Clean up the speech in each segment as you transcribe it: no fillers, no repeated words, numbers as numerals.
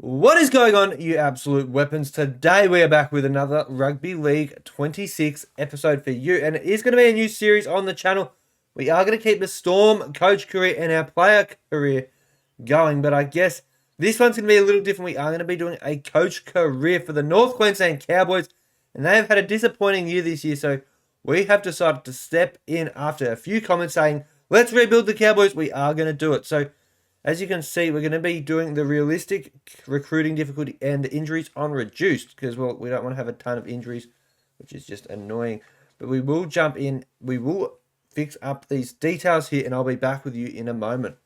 What is going on, you absolute weapons? Today we are back with another Rugby League 26 episode for you, and it is going to be a new series on the channel. We are going to keep the Storm coach career and our player career going, but I guess this one's going to be a little different. We are going to be doing a coach career for the North Queensland Cowboys, and they have had a disappointing year this year, so we have decided to step in after a few comments saying, let's rebuild the Cowboys. We are going to do it. So as you can see, we're going to be doing the realistic recruiting difficulty and the injuries on reduced because, well, we don't want to have a ton of injuries, which is just annoying. But we will jump in. We will fix up these details here, and I'll be back with you in a moment.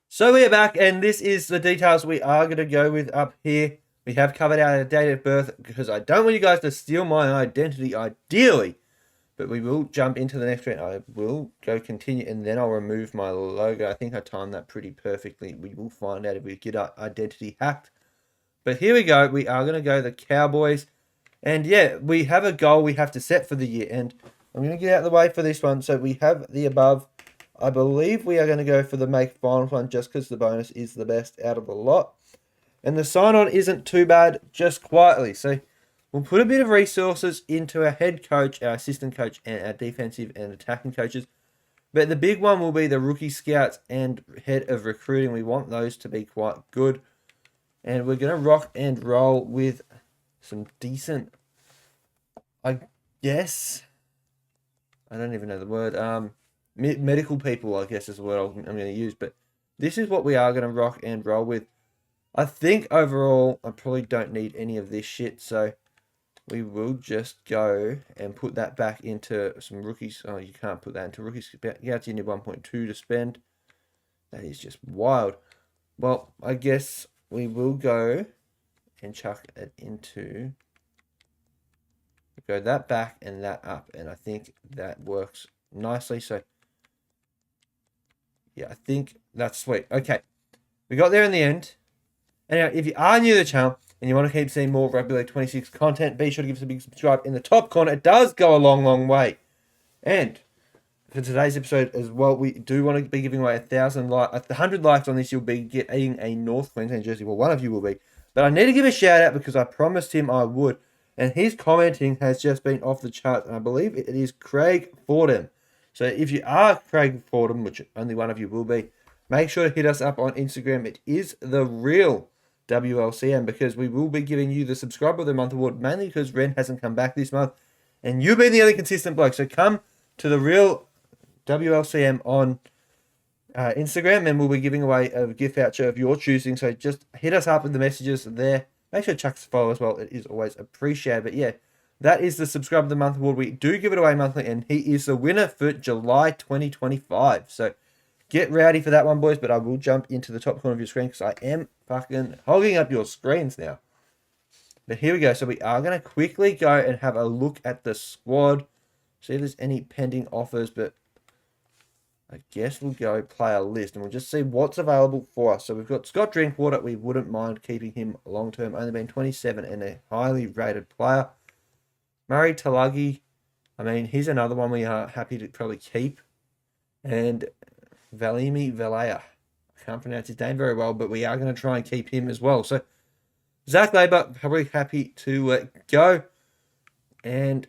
So we are back, and this is the details we are going to go with up here. We have covered our date of birth because I don't want you guys to steal my identity, ideally. But we will jump into the next round. I will go continue, and then I'll remove my logo. I think I timed that pretty perfectly. We will find out if we get our identity hacked. But here we go. We are going to go the Cowboys. And yeah, we have a goal we have to set for the year. And I'm going to get out of the way for this one. So we have the above. I believe we are going to go for the make finals one just because the bonus is the best out of the lot. And the sign-on isn't too bad, just quietly. So we'll put a bit of resources into our head coach, our assistant coach, and our defensive and attacking coaches. But the big one will be the rookie scouts and head of recruiting. We want those to be quite good. And we're going to rock and roll with some decent, I guess, I don't even know the word, medical people, I guess is the word I'm going to use. But this is what we are going to rock and roll with. I think overall, I probably don't need any of this shit, so we will just go and put that back into some rookies. Oh, you can't put that into rookies. Yeah, you need 1.2 to spend. That is just wild. Well, I guess we will go and chuck it into... Go that back and that up. And I think that works nicely. So, yeah, I think that's sweet. Okay. We got there in the end. Anyway, if you are new to the channel and you want to keep seeing more Rugby League 26 content, be sure to give us a big subscribe in the top corner. It does go a long, long way. And for today's episode as well, we do want to be giving away 100 likes on this. You'll be getting a North Queensland jersey. Well, one of you will be. But I need to give a shout out because I promised him I would. And his commenting has just been off the charts. And I believe it is Craig Fordham. So if you are Craig Fordham, which only one of you will be, make sure to hit us up on Instagram. It is the real WLCM because we will be giving you the Subscriber of the Month award, mainly because Ren hasn't come back this month. And you've been the only consistent bloke. So come to the real WLCM on Instagram, and we'll be giving away a gift voucher of your choosing. So just hit us up with the messages there. Make sure to chuck us a follow as well. It is always appreciated. But yeah, that is the Subscriber of the Month award. We do give it away monthly, and he is the winner for July 2025. So get ready for that one, boys. But I will jump into the top corner of your screen because I am fucking hogging up your screens now. But here we go. So we are going to quickly go and have a look at the squad. See if there's any pending offers. But I guess we'll go player list and we'll just see what's available for us. So we've got Scott Drinkwater. We wouldn't mind keeping him long term. Only been 27 and a highly rated player. Murray Talagi. I mean, he's another one we are happy to probably keep. And Valimi Valea. I can't pronounce his name very well, but we are going to try and keep him as well. So Zach Labour, probably happy to let go. And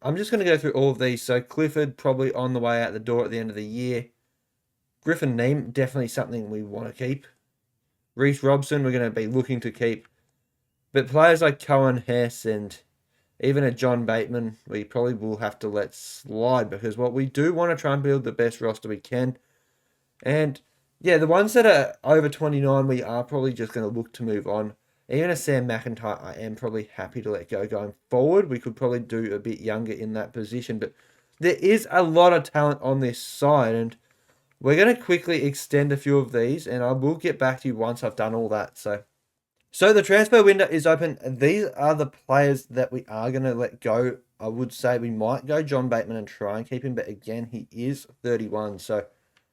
I'm just going to go through all of these. So Clifford probably on the way out the door at the end of the year. Griffin Neem, definitely something we want to keep. Reece Robson, we're going to be looking to keep. But players like Cohen Hess and even a John Bateman, we probably will have to let slide because what we do want to try and build the best roster we can. And yeah, the ones that are over 29, we are probably just going to look to move on. Even a Sam McIntyre, I am probably happy to let go going forward. We could probably do a bit younger in that position. But there is a lot of talent on this side. And we're going to quickly extend a few of these. And I will get back to you once I've done all that. So the transfer window is open. These are the players that we are going to let go. I would say we might go John Bateman and try and keep him. But again, he is 31. So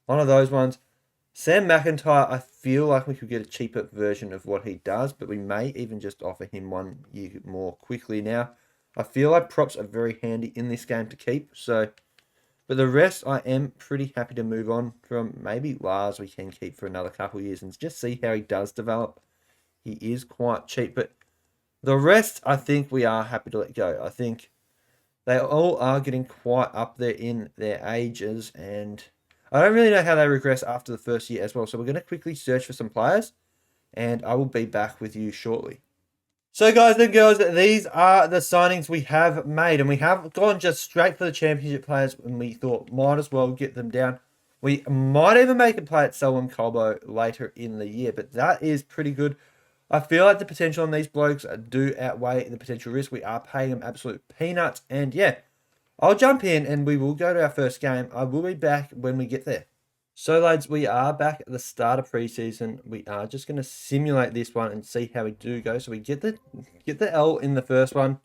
one of those ones. Sam McIntyre, I feel like we could get a cheaper version of what he does, but we may even just offer him 1 year more quickly now. I feel like props are very handy in this game to keep. So, but the rest I am pretty happy to move on from. Maybe Lars we can keep for another couple of years and just see how he does develop. he is quite cheap. But the rest, I think we are happy to let go. I think they all are getting quite up there in their ages, and I don't really know how they regress after the first year as well. So we're going to quickly search for some players, and I will be back with you shortly. So guys and girls, these are the signings we have made, and we have gone just straight for the championship players, and we thought might as well get them down. We might even make a play at Selwyn Colbo later in the year, but that is pretty good. I feel like the potential on these blokes do outweigh the potential risk. We are paying them absolute peanuts, and yeah, I'll jump in and we will go to our first game. I will be back when we get there. So lads, we are back at the start of preseason. We are just going to simulate this one and see how we do go. So we get the L in the first one.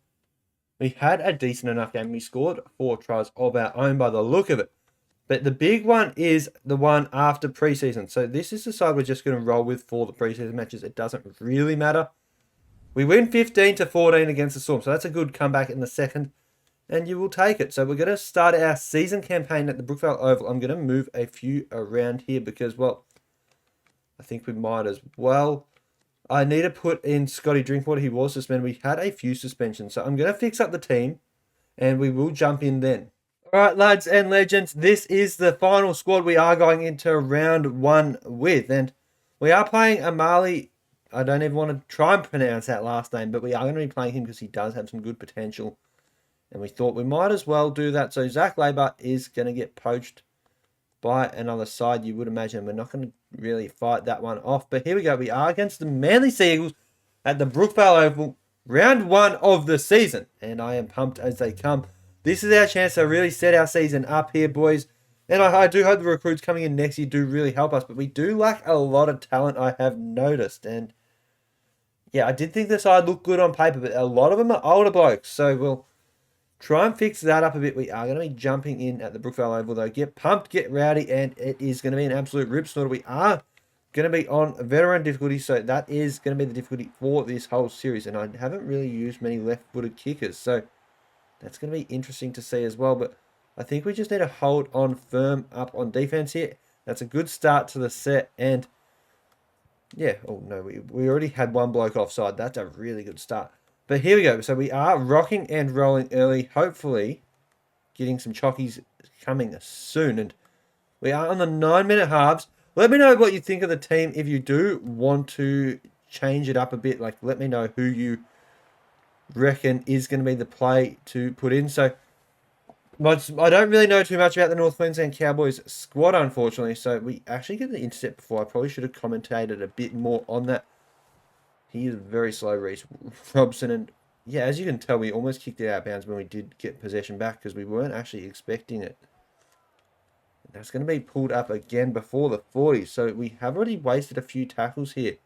We had a decent enough game. We scored 4 tries of our own by the look of it. But the big one is the one after preseason. So this is the side we're just going to roll with for the preseason matches. It doesn't really matter. We win 15-14 against the Storm. So that's a good comeback in the second. And you will take it. So we're going to start our season campaign at the Brookvale Oval. I'm going to move a few around here because, well, I think we might as well. I need to put in Scotty Drinkwater. He was suspended. We had a few suspensions. So I'm going to fix up the team and we will jump in then. All right, lads and legends, this is the final squad we are going into round 1 with. And we are playing Amali. I don't even want to try and pronounce that last name, but we are going to be playing him because he does have some good potential. And we thought we might as well do that. So Zach Labour is going to get poached by another side, you would imagine. We're not going to really fight that one off. But here we go. We are against the Manly Sea Eagles at the Brookvale Oval, round 1 of the season. And I am pumped as they come. This is our chance to really set our season up here, boys. And I do hope the recruits coming in next year do really help us. But we do lack a lot of talent, I have noticed. And yeah, I did think the side looked good on paper, but a lot of them are older blokes. So we'll try and fix that up a bit. We are going to be jumping in at the Brookvale Oval, though. Get pumped, get rowdy, and it is going to be an absolute rip snorter. We are going to be on veteran difficulty, so that is going to be the difficulty for this whole series. And I haven't really used many left-footed kickers, so that's going to be interesting to see as well. But I think we just need to hold on firm up on defense here. That's a good start to the set, and yeah, oh no, we already had one bloke offside. That's a really good start. But here we go. So we are rocking and rolling early. Hopefully getting some chockies coming soon. And we are on the 9-minute halves. Let me know what you think of the team. If you do want to change it up a bit, like let me know who you reckon is going to be the play to put in. So I don't really know too much about the North Queensland Cowboys squad, unfortunately. So we actually get the intercept before. I probably should have commentated a bit more on that. He is very slow, Reece Robson. And yeah, as you can tell, we almost kicked it out of bounds when we did get possession back because we weren't actually expecting it. That's going to be pulled up again before the 40. So we have already wasted a few tackles here.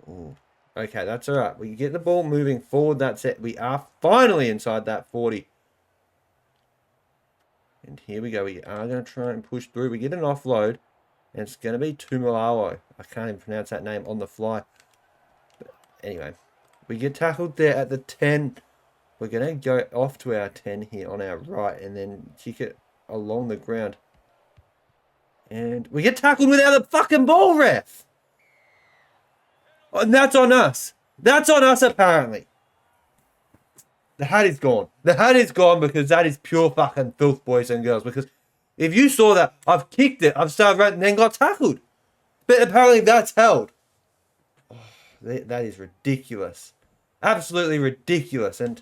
Ooh. Okay, that's all right. We get the ball moving forward. That's it. We are finally inside that 40. And here we go. We are going to try and push through. We get an offload. And it's going to be Tumalawo. I can't even pronounce that name on the fly. But anyway, we get tackled there at the 10. We're going to go off to our 10 here on our right and then kick it along the ground. And we get tackled without the fucking ball, ref. And that's on us. That's on us, apparently. The hat is gone. The hat is gone because that is pure fucking filth, boys and girls. Because if you saw that, I've kicked it, I've started running, and then got tackled. But apparently that's held. Oh, that is ridiculous. Absolutely ridiculous. And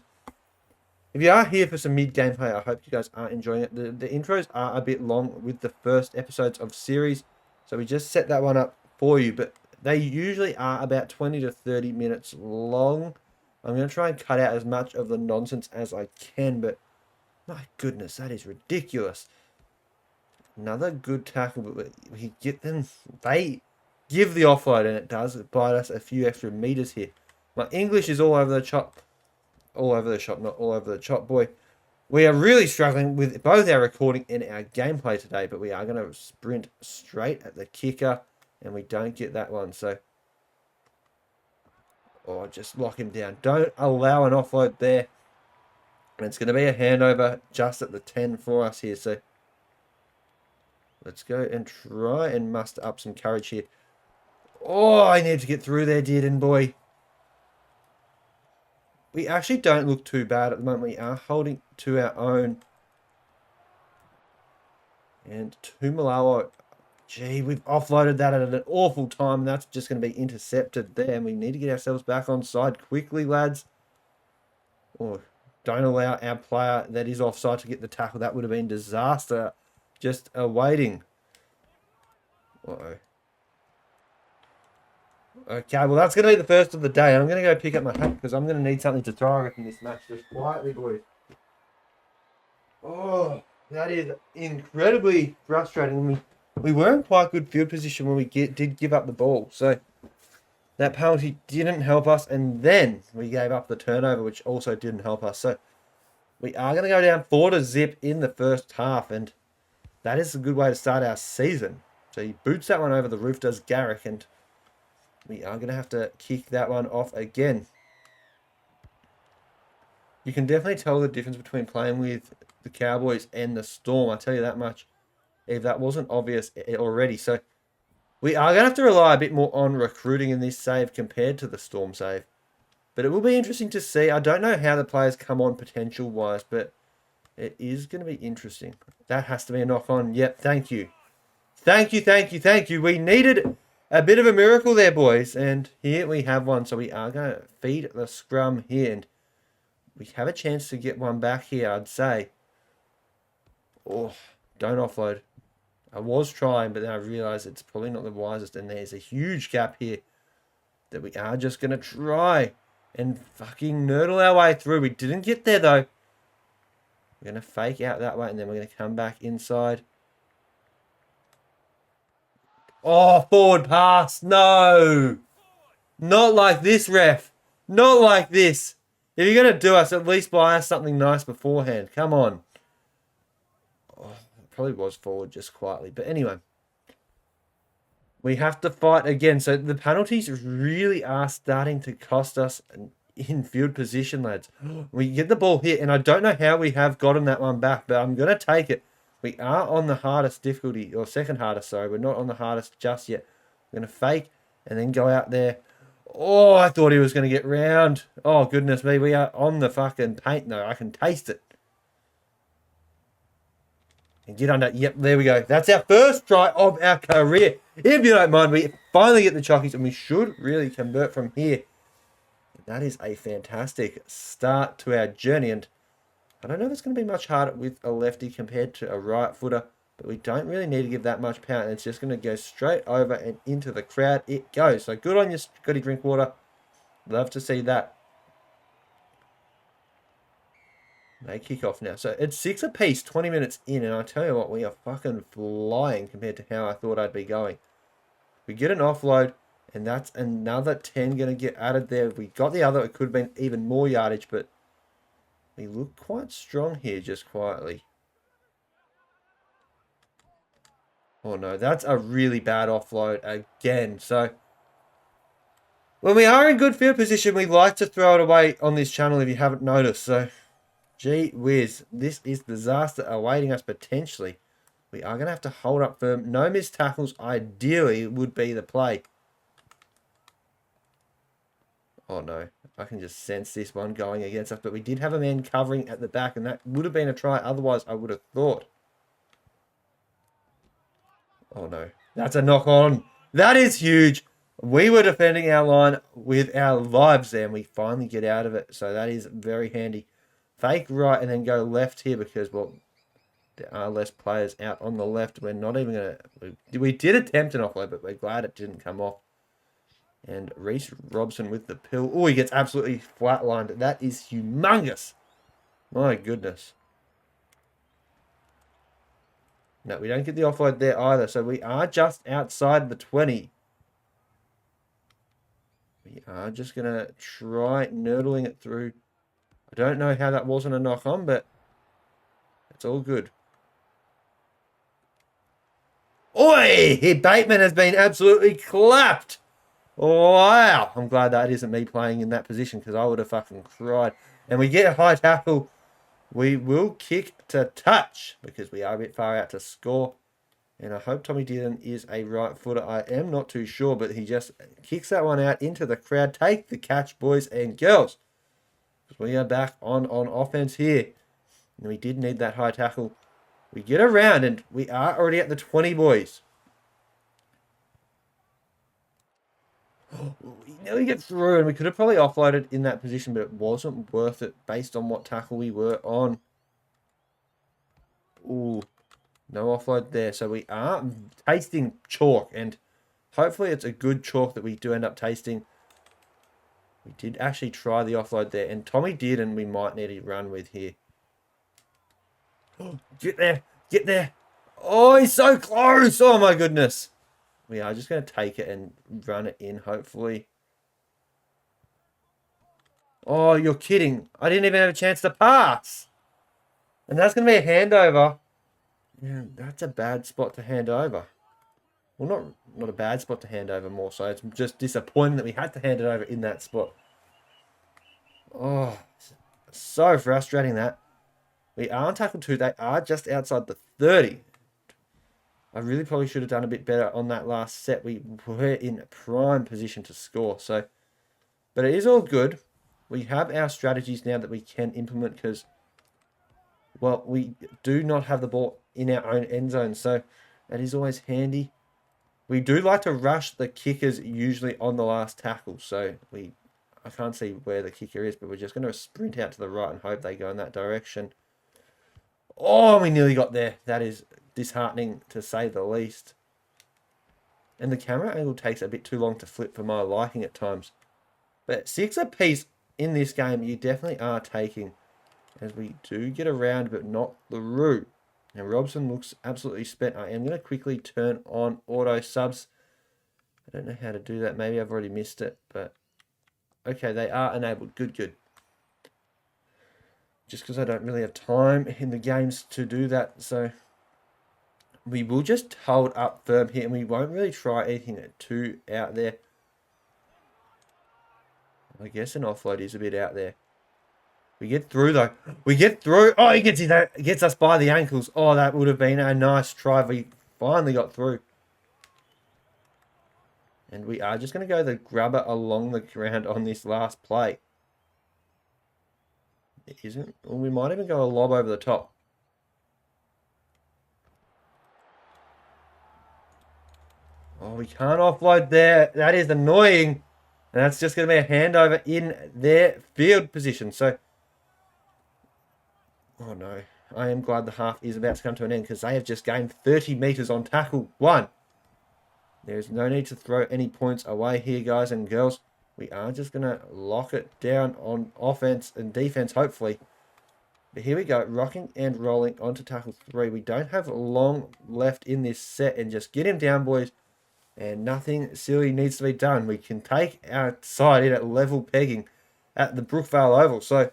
if you are here for some mid-game play, I hope you guys are enjoying it. The intros are a bit long with the first episodes of series. So we just set that one up for you. But they usually are about 20 to 30 minutes long. I'm going to try and cut out as much of the nonsense as I can. But my goodness, that is ridiculous. Another good tackle, but we get them. They give the offload, and it does bite us a few extra meters here. My English is all over the chop. All over the shop, not all over the chop, boy. We are really struggling with both our recording and our gameplay today, but we are going to sprint straight at the kicker, and we don't get that one. So, just lock him down. Don't allow an offload there. And it's going to be a handover just at the 10 for us here. So, let's go and try and muster up some courage here. Oh, I need to get through there, Dearden boy. We actually don't look too bad at the moment. We are holding to our own. And Tumalawa, gee, we've offloaded that at an awful time. And that's just going to be intercepted there. And we need to get ourselves back on side quickly, lads. Oh, don't allow our player that is offside to get the tackle. That would have been disaster. Just awaiting. Uh-oh. Okay, well, that's going to be the first of the day. I'm going to go pick up my hat because I'm going to need something to throw in this match. Just quietly, boys. Oh, that is incredibly frustrating. We were in quite good field position when we did give up the ball. So that penalty didn't help us. And then we gave up the turnover, which also didn't help us. So we are going to go down 4-0 in the first half. And that is a good way to start our season. So he boots that one over the roof, does Garrick. And we are going to have to kick that one off again. You can definitely tell the difference between playing with the Cowboys and the Storm. I'll tell you that much, if that wasn't obvious already. So we are going to have to rely a bit more on recruiting in this save compared to the Storm save. But it will be interesting to see. I don't know how the players come on potential-wise, but it is going to be interesting. That has to be a knock-on. Yep, thank you. Thank you, thank you, thank you. We needed a bit of a miracle there, boys. And here we have one. So we are going to feed the scrum here. And we have a chance to get one back here, I'd say. Oh, don't offload. I was trying, but then I realised it's probably not the wisest. And there's a huge gap here that we are just going to try and fucking nurdle our way through. We didn't get there, though. We're going to fake out that way, and then we're going to come back inside. Oh, forward pass. No. Not like this, ref. Not like this. If you're going to do us, at least buy us something nice beforehand. Come on. Oh, it probably was forward just quietly. But anyway. We have to fight again. So the penalties really are starting to cost us in field position, lads. We get the ball here, and I don't know how we have gotten that one back, but I'm going to take it. We are on the hardest difficulty, or second hardest, sorry. We're not on the hardest just yet. We're going to fake and then go out there. Oh, I thought he was going to get round. Oh, goodness me. We are on the fucking paint, though. I can taste it. And get under. Yep, there we go. That's our first try of our career. If you don't mind, we finally get the chockies, and we should really convert from here. That is a fantastic start to our journey, and I don't know if it's going to be much harder with a lefty compared to a right footer, but we don't really need to give that much power. It's just going to go straight over and into the crowd. It goes. So good on you, Scotty Drinkwater. Love to see that. They kick off now. So it's 6 apiece, 20 minutes in, and I tell you what, we are fucking flying compared to how I thought I'd be going. We get an offload, and that's another 10 going to get added there. We got the other, it could have been even more yardage, but we look quite strong here, just quietly. Oh no, that's a really bad offload again. So when we are in good field position, we like to throw it away on this channel if you haven't noticed. So gee whiz, this is disaster awaiting us potentially. We are going to have to hold up firm. No missed tackles, ideally, would be the play. Oh no, I can just sense this one going against us. But we did have a man covering at the back, and that would have been a try. Otherwise, I would have thought. Oh no, that's a knock on. That is huge. We were defending our line with our lives there, and we finally get out of it. So that is very handy. Fake right and then go left here because, well, there are less players out on the left. We're not even going to... We did attempt an offload, but we're glad it didn't come off. And Reece Robson with the pill. Oh, he gets absolutely flatlined. That is humongous. My goodness. No, we don't get the offload there either. So we are just outside the 20. We are just going to try nurdling it through. I don't know how that wasn't a knock-on, but it's all good. Oi! Bateman has been absolutely clapped. Wow. I'm glad that isn't me playing in that position because I would have fucking cried. And we get a high tackle. We will kick to touch because we are a bit far out to score. And I hope Tommy Dearden is a right footer. I am not too sure, but he just kicks that one out into the crowd. Take the catch, boys and girls. We are back on offense here. And we did need that high tackle. We get around and we are already at the 20, boys. We nearly get through, and we could have probably offloaded in that position, but it wasn't worth it based on what tackle we were on. Ooh, no offload there. So we are tasting chalk, and hopefully it's a good chalk that we do end up tasting. We did actually try the offload there, and Tommy Dearden we might need to run with here. Get there, get there. Oh, he's so close. Oh my goodness. We are just going to take it and run it in, hopefully. Oh, you're kidding. I didn't even have a chance to pass. And that's going to be a handover. Yeah, that's a bad spot to hand over. Well, not a bad spot to hand over, more so. It's just disappointing that we had to hand it over in that spot. Oh, so frustrating that. We are on tackle 2. They are just outside the 30. I really probably should have done a bit better on that last set. We were in prime position to score. So, but it is all good. We have our strategies now that we can implement because, well, we do not have the ball in our own end zone. So that is always handy. We do like to rush the kickers usually on the last tackle. So I can't see where the kicker is, but we're just going to sprint out to the right and hope they go in that direction. Oh, we nearly got there. That is disheartening to say the least. And the camera angle takes a bit too long to flip for my liking at times. But 6 apiece in this game, you definitely are taking. As we do get around, but not through. And Robson looks absolutely spent. I am going to quickly turn on auto subs. I don't know how to do that. Maybe I've already missed it. But okay, they are enabled. Good, good. Just because I don't really have time in the games to do that. So we will just hold up firm here. And we won't really try anything too out there. I guess an offload is a bit out there. We get through though. We get through. Oh, he gets us by the ankles. Oh, that would have been a nice try. We finally got through. And we are just going to go the grubber along the ground on this last play. It isn't. Well, we might even go a lob over the top. Oh, we can't offload there. That is annoying. And that's just going to be a handover in their field position. So, oh no. I am glad the half is about to come to an end because they have just gained 30 metres on tackle 1. There's no need to throw any points away here, guys and girls. We are just going to lock it down on offense and defense, hopefully. But here we go, rocking and rolling onto tackle 3. We don't have long left in this set, and just get him down, boys. And nothing silly needs to be done. We can take our side in at level pegging at the Brookvale Oval. So,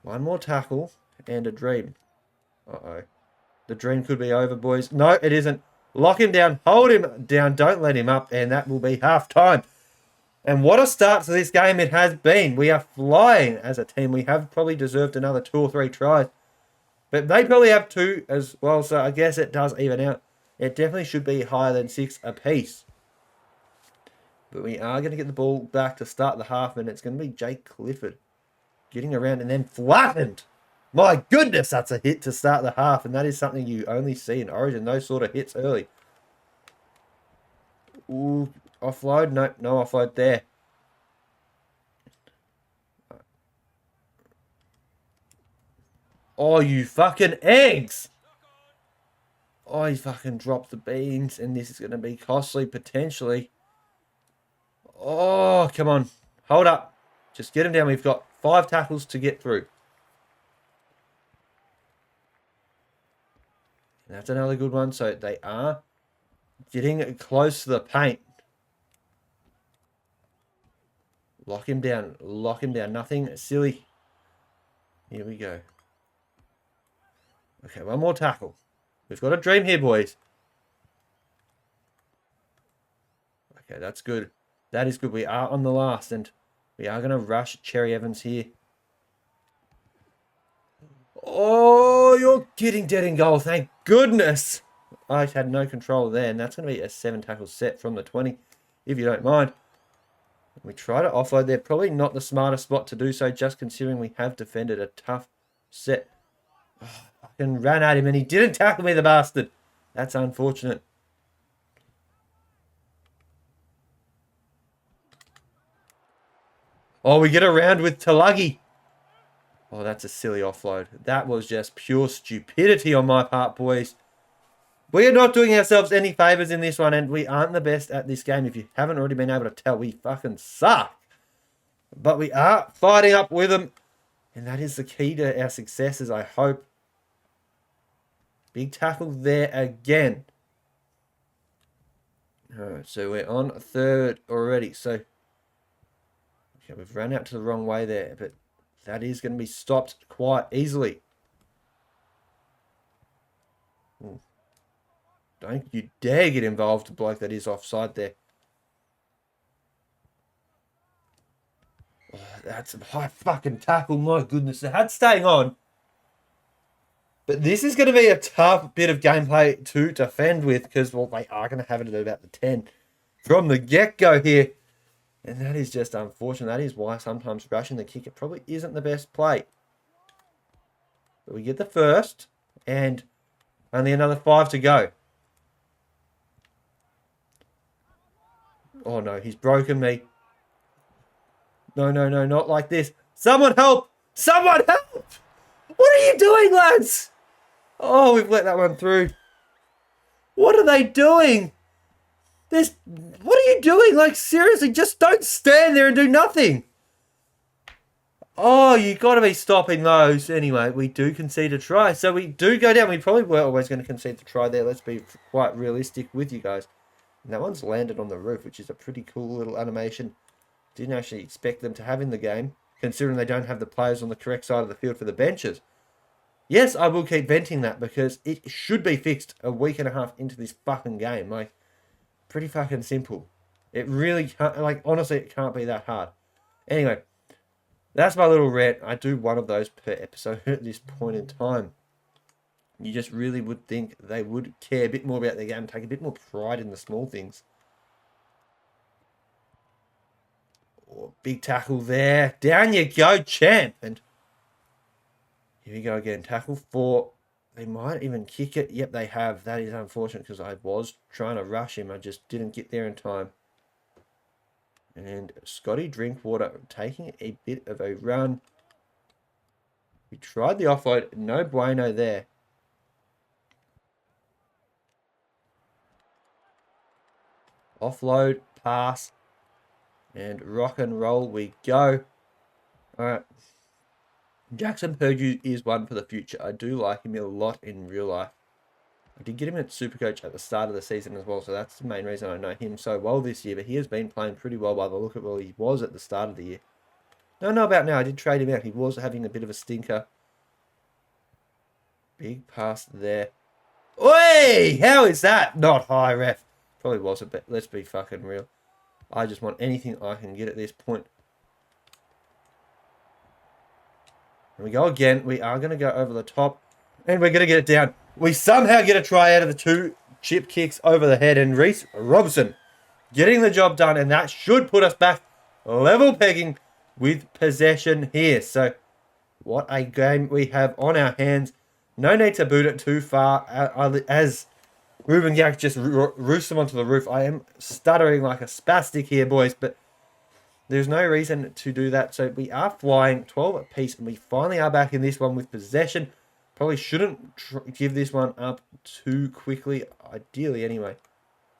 one more tackle and a dream. Uh-oh. The dream could be over, boys. No, it isn't. Lock him down. Hold him down. Don't let him up. And that will be half time. And what a start to this game it has been. We are flying as a team. We have probably deserved another 2 or 3 tries. But they probably have 2 as well. So I guess it does even out. It definitely should be higher than 6 apiece. But we are going to get the ball back to start the half. And it's going to be Jake Clifford getting around and then flattened. My goodness, that's a hit to start the half. And that is something you only see in Origin. Those sort of hits early. Ooh, offload? Nope, no offload there. Oh, you fucking eggs! Oh, he fucking dropped the beans. And this is going to be costly, potentially. Oh, come on. Hold up. Just get him down. We've got 5 tackles to get through. And that's another good one. So they are getting close to the paint. Lock him down. Lock him down. Nothing silly. Here we go. Okay, one more tackle. We've got a dream here, boys. Okay, that's good. That is good. We are on the last, and we are going to rush Cherry Evans here. Oh, you're getting dead in goal. Thank goodness. I had no control there, and that's going to be a 7-tackle set from the 20, if you don't mind. We try to offload there. Probably not the smartest spot to do so, just considering we have defended a tough set. Fucking ran at him, and he didn't tackle me, the bastard. That's unfortunate. Oh, we get around with Tulagi. Oh, that's a silly offload. That was just pure stupidity on my part, boys. We are not doing ourselves any favours in this one, and we aren't the best at this game. If you haven't already been able to tell, we fucking suck. But we are fighting up with them, and that is the key to our successes, I hope. Big tackle there again. Alright, so we're on third already. So, okay, we've run out to the wrong way there, but that is going to be stopped quite easily. Ooh. Don't you dare get involved, bloke that is offside there. Oh, that's a high fucking tackle. My goodness, the hat's staying on. But this is going to be a tough bit of gameplay to defend with because, well, they are going to have it at about the 10 from the get-go here. And that is just unfortunate. That is why sometimes rushing the kick, it probably isn't the best play. But we get the first, and only another 5 to go. Oh, no, he's broken me. No, no, no, not like this. Someone help! Someone help! What are you doing, lads? Oh, we've let that one through. What are they doing? What are you doing? Like, seriously, just don't stand there and do nothing. Oh, you got to be stopping those. Anyway, we do concede a try. So we do go down. We probably were always going to concede the try there. Let's be quite realistic with you guys. And that one's landed on the roof, which is a pretty cool little animation. Didn't actually expect them to have in the game, considering they don't have the players on the correct side of the field for the benches. Yes, I will keep venting that because it should be fixed a week and a half into this fucking game. Like, pretty fucking simple. It really can't, like, honestly, it can't be that hard. Anyway, that's my little rant. I do one of those per episode at this point in time. You just really would think they would care a bit more about their game, take a bit more pride in the small things. Oh, big tackle there. Down you go, champ. And here we go again. Tackle 4. They might even kick it. Yep, they have. That is unfortunate because I was trying to rush him. I just didn't get there in time. And Scotty Drinkwater taking a bit of a run. We tried the offload. No bueno there. Offload, pass, and rock and roll we go. All right. Jackson Purdue is one for the future. I do like him a lot in real life. I did get him at Supercoach at the start of the season as well, so that's the main reason I know him so well this year. But he has been playing pretty well by the look at where he was at the start of the year. Don't know about now. I did trade him out. He was having a bit of a stinker. Big pass there. Oi! How is that not high, ref? Probably was a bit. Let's be fucking real. I just want anything I can get at this point. Here we go again. We are going to go over the top. And we're going to get it down. We somehow get a try out of the 2 chip kicks over the head. And Reese Robson getting the job done. And that should put us back level pegging with possession here. So what a game we have on our hands. No need to boot it too far. As Ruben Yak just roosts them onto the roof. I am stuttering like a spastic here, boys. But there's no reason to do that. So we are flying 12 apiece. And we finally are back in this one with possession. Probably shouldn't give this one up too quickly. Ideally, anyway.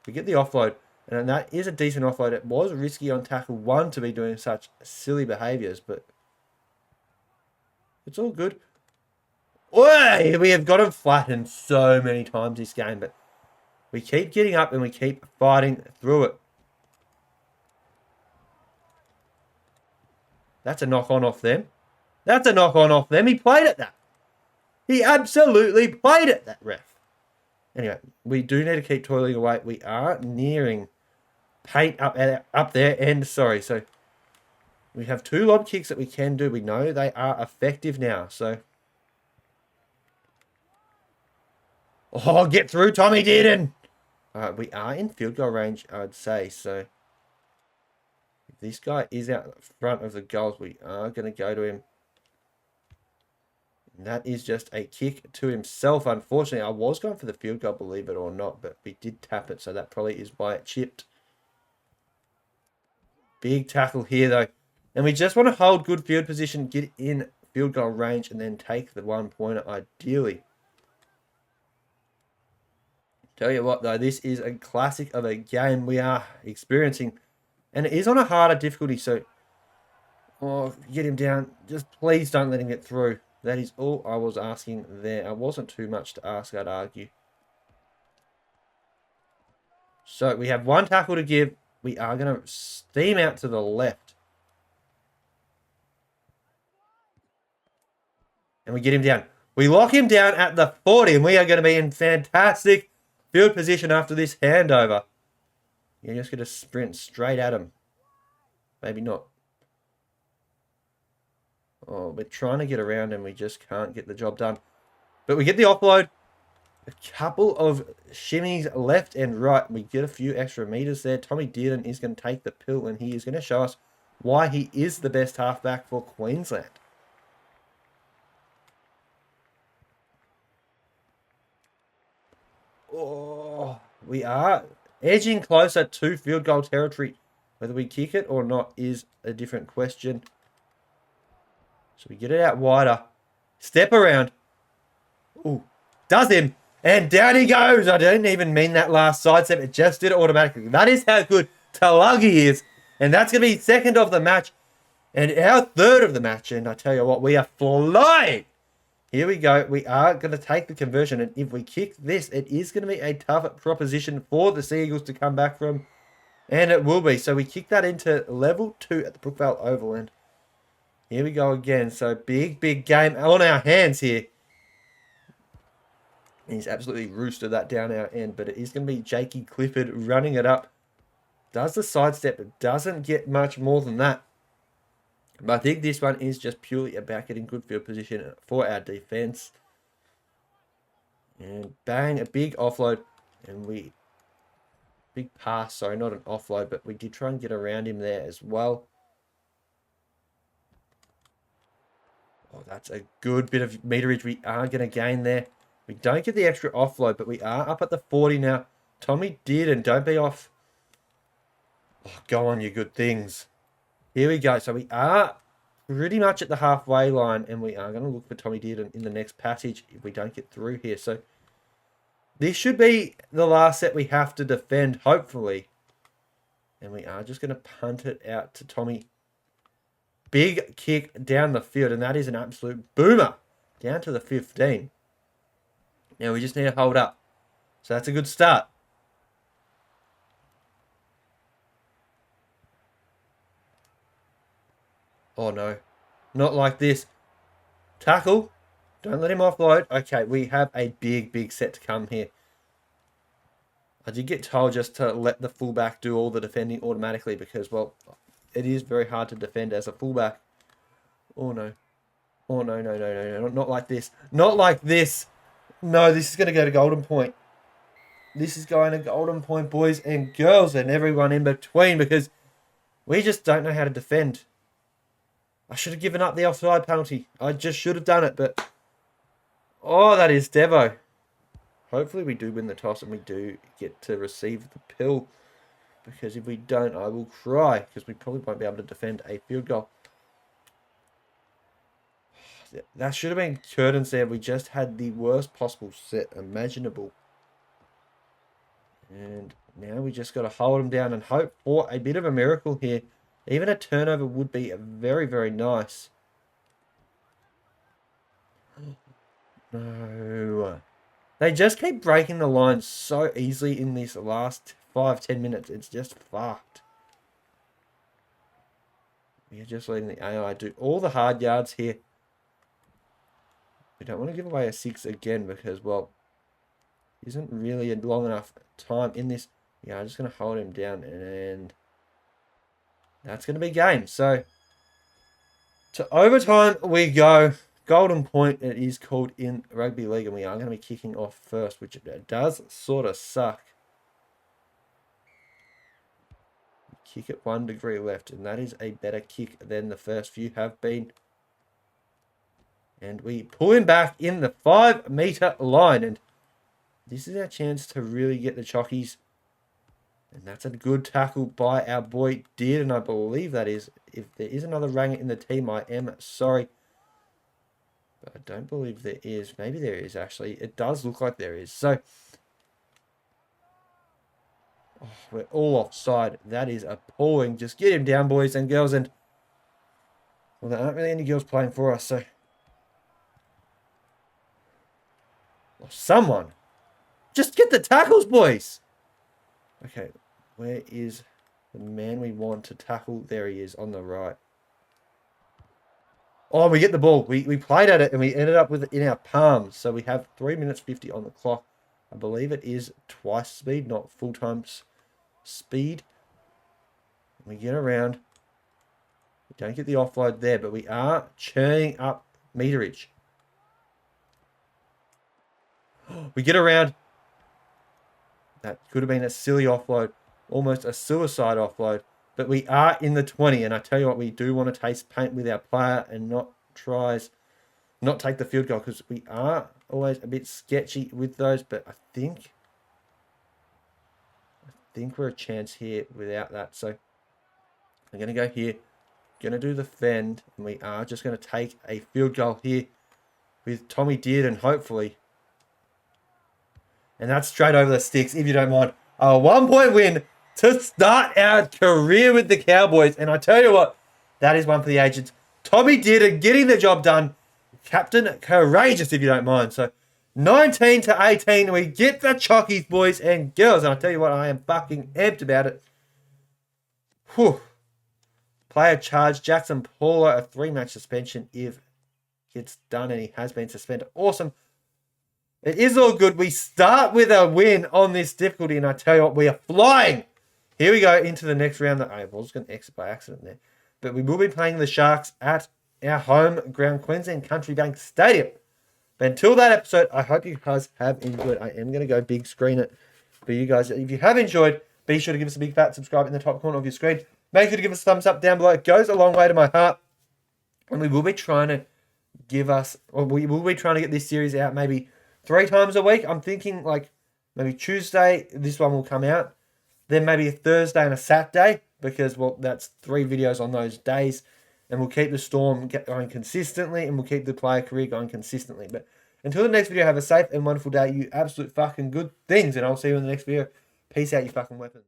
We get the offload. And that is a decent offload. It was risky on tackle 1 to be doing such silly behaviours. But it's all good. Oi! We have got him flattened so many times this game. But we keep getting up and we keep fighting through it. That's a knock-on off them. That's a knock-on off them. He played at that. He absolutely played at that, ref. Anyway, we do need to keep toiling away. We are nearing paint up there end. Sorry, so we have 2 lob kicks that we can do. We know they are effective now. So, Oh, get through, Tommy Dearden. We are in field goal range, I'd say. So if this guy is out front of the goals, we are going to go to him. And that is just a kick to himself. Unfortunately, I was going for the field goal, believe it or not, but we did tap it, so that probably is why it chipped. Big tackle here, though. And we just want to hold good field position, get in field goal range, and then take the 1-pointer, ideally. Tell you what, though, this is a classic of a game we are experiencing. And it is on a harder difficulty, so... Oh, get him down. Just please don't let him get through. That is all I was asking there. It wasn't too much to ask, I'd argue. So we have one tackle to give. We are going to steam out to the left. And we get him down. We lock him down at the 40, and we are going to be in fantastic field position after this handover. You're just going to sprint straight at him. Maybe not. Oh, we're trying to get around and we just can't get the job done. But we get the offload. A couple of shimmies left and right. We get a few extra meters there. Tommy Dearden is going to take the pill and he is going to show us why he is the best halfback for Queensland. Oh, we are edging closer to field goal territory. Whether we kick it or not is a different question. So we get it out wider. Step around. Ooh, does him. And down he goes. I didn't even mean that last side step. It just did it automatically. That is how good Talagi is. And that's going to be second of the match. And our third of the match. And I tell you what, we are flying. Here we go. We are going to take the conversion. And if we kick this, it is going to be a tough proposition for the Sea Eagles to come back from. And it will be. So we kick that into level 2 at the Brookvale Oval. And here we go again. So big game on our hands here. He's absolutely roosted that down our end. But it is going to be Jakey Clifford running it up. Does the sidestep. It doesn't get much more than that. But I think this one is just purely about getting good field position for our defense. And bang, a big offload. And big pass, sorry, not an offload. But we did try and get around him there as well. Oh, that's a good bit of meterage we are going to gain there. We don't get the extra offload, but we are up at the 40 now. Tommy Dearden, don't be off. Oh, go on, you good things. Here we go. So we are pretty much at the halfway line, and we are going to look for Tommy Dearden in the next passage if we don't get through here. So this should be the last set we have to defend, hopefully. And we are just going to punt it out to Tommy. Big kick down the field, and that is an absolute boomer. Down to the 15. Now we just need to hold up. So that's a good start. Oh no, not like this. Tackle. Don't let him offload. Okay, we have a big set to come here. I did get told just to let the fullback do all the defending automatically because, well, it is very hard to defend as a fullback. Oh no. Oh no, not like this. Not like this. No, this is going to go to Golden Point. This is going to Golden Point, boys and girls, and everyone in between, because we just don't know how to defend. I should have given up the offside penalty. I just should have done it, but... Oh, that is Devo. Hopefully we do win the toss and we do get to receive the pill. Because if we don't, I will cry. Because we probably won't be able to defend a field goal. That should have been curtains there. We just had the worst possible set imaginable. And now we just got to hold them down and hope for a bit of a miracle here. Even a turnover would be very nice. No. They just keep breaking the line so easily in this last 5-10 minutes. It's just fucked. We are just letting the AI do all the hard yards here. We don't want to give away a 6 again because, well, isn't really a long enough time in this. Yeah, I'm just going to hold him down and that's going to be game. So, to overtime we go. golden point it is called in rugby league, and we are going to be kicking off first, which does sort of suck. Kick at 1 degree left, and that is a better kick than the first few have been. And we pull him back in the 5 metre line, and this is our chance to really get the chockies. And that's a good tackle by our boy Dearden, I believe that is. If there is another ranger in the team, I am sorry. But I don't believe there is. Maybe there is, actually. It does look like there is. So, oh, we're all offside. That is appalling. Just get him down, boys and girls. And, well, there aren't really any girls playing for us, so. Well, someone. Just get the tackles, boys. Okay, where is the man we want to tackle? There he is on the right. Oh, we get the ball. We played at it and we ended up with it in our palms. So we have 3 minutes 50 on the clock. I believe it is twice speed, not full time speed. We get around. We don't get the offload there, but we are churning up meterage. We get around. That could have been a silly offload, almost a suicide offload. But we are in the 20, and I tell you what, we do want to taste paint with our player and not take the field goal, because we are always a bit sketchy with those. But I think we're a chance here without that. So I'm going to go here, going to do the fend, and we are just going to take a field goal here with Tommy Dearden, hopefully. And that's straight over the sticks, if you don't mind. A 1-point win to start our career with the Cowboys. And I tell you what, that is one for the agents. Tommy Dearden getting the job done. Captain Courageous, if you don't mind. So 19-18, we get the chockies, boys and girls. And I tell you what, I am fucking amped about it. Whew. Player charge, Jackson Paulo, a 3-match suspension if it's done, and he has been suspended. Awesome. It is all good. We start with a win on this difficulty, and I tell you what, we are flying. Here we go into the next round. I was going to exit by accident there. But we will be playing the Sharks at our home ground, Queensland Country Bank Stadium. But until that episode, I hope you guys have enjoyed. I am going to go big screen it for you guys. If you have enjoyed, be sure to give us a big fat subscribe in the top corner of your screen. Make sure to give us a thumbs up down below. It goes a long way to my heart. And we will be trying to get this series out maybe 3 times a week. I'm thinking like maybe Tuesday, this one will come out. Then maybe a Thursday and a Saturday, because, well, that's 3 videos on those days. And we'll keep the Storm going consistently, and we'll keep the player career going consistently. But until the next video, have a safe and wonderful day, you absolute fucking good things. And I'll see you in the next video. Peace out, you fucking weapons.